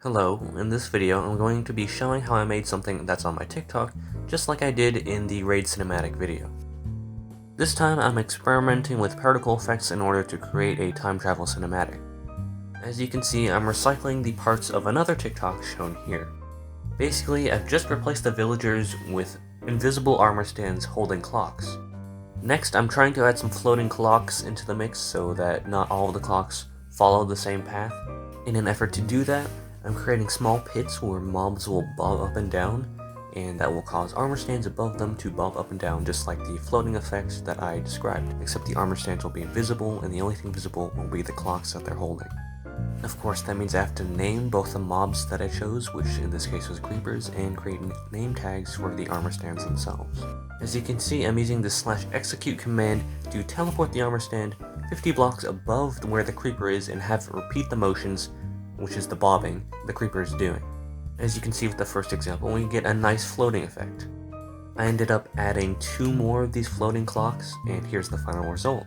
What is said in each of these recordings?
Hello, in this video I'm going to be showing how I made something that's on my TikTok, just like I did in the Raid cinematic video. This time I'm experimenting with particle effects in order to create a time travel cinematic. As you can see, I'm recycling the parts of another TikTok shown here. Basically, I've just replaced the villagers with invisible armor stands holding clocks. Next, I'm trying to add some floating clocks into the mix so that not all of the clocks follow the same path. In an effort to do that, I'm creating small pits where mobs will bob up and down, and that will cause armor stands above them to bob up and down just like the floating effects that I described, except the armor stands will be invisible and the only thing visible will be the clocks that they're holding. Of course, that means I have to name both the mobs that I chose, which in this case was creepers, and create name tags for the armor stands themselves. As you can see, I'm using the /execute command to teleport the armor stand 50 blocks above where the creeper is and have it repeat the motions, which is the bobbing the creeper is doing. As you can see with the first example, we get a nice floating effect. I ended up adding 2 more of these floating clocks, and here's the final result.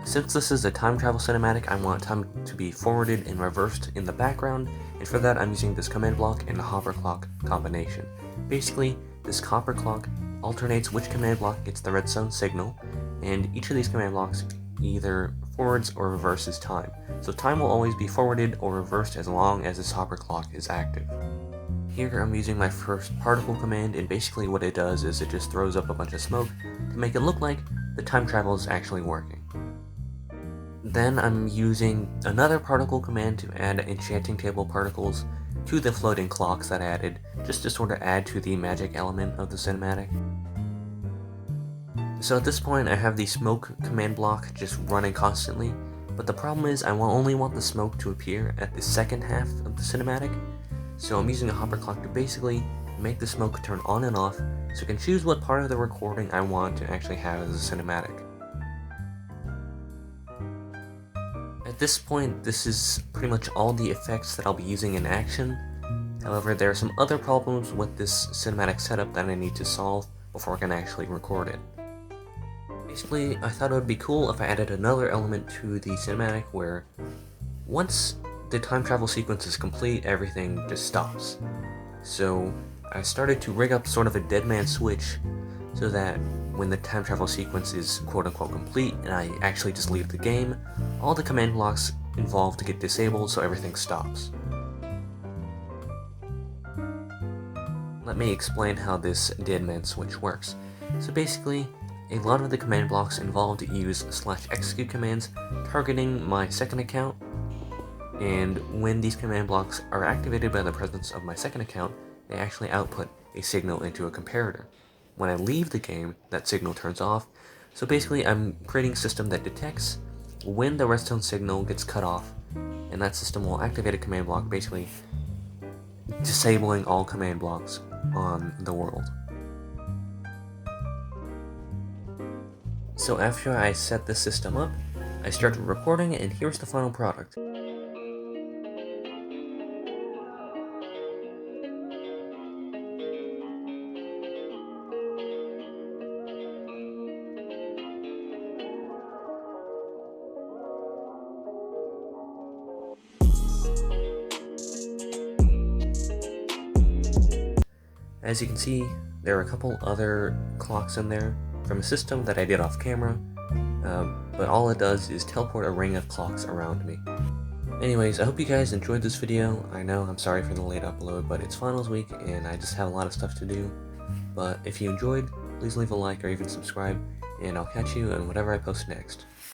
Since this is a time travel cinematic, I want time to be forwarded and reversed in the background, and for that I'm using this command block and a hopper clock combination. Basically, this hopper clock alternates which command block gets the redstone signal, and each of these command blocks either forwards or reverses time. So time will always be forwarded or reversed as long as this hopper clock is active. Here I'm using my first particle command, and basically what it does is it just throws up a bunch of smoke to make it look like the time travel is actually working. Then I'm using another particle command to add enchanting table particles to the floating clocks that I added, just to sort of add to the magic element of the cinematic. So at this point I have the smoke command block just running constantly, but the problem is I only want the smoke to appear at the second half of the cinematic, so I'm using a hopper clock to basically make the smoke turn on and off so I can choose what part of the recording I want to actually have as a cinematic. At this point, this is pretty much all the effects that I'll be using in action. However, there are some other problems with this cinematic setup that I need to solve before I can actually record it. Basically, I thought it would be cool if I added another element to the cinematic where once the time travel sequence is complete, everything just stops. So I started to rig up sort of a Deadman Switch so that when the time travel sequence is quote-unquote complete and I actually just leave the game, all the command blocks involved get disabled so everything stops. Let me explain how this Deadman Switch works. So basically, a lot of the command blocks involved use /execute commands targeting my second account, and when these command blocks are activated by the presence of my second account, they actually output a signal into a comparator. When I leave the game, that signal turns off, so basically I'm creating a system that detects when the redstone signal gets cut off, and that system will activate a command block, basically disabling all command blocks on the world. So after I set this system up, I started recording, and here's the final product. As you can see, there are a couple other clocks in there from a system that I did off camera, but all it does is teleport a ring of clocks around me. Anyways, I hope you guys enjoyed this video. I know I'm sorry for the late upload, but it's finals week and I just have a lot of stuff to do. But if you enjoyed, please leave a like or even subscribe, and I'll catch you in whatever I post next.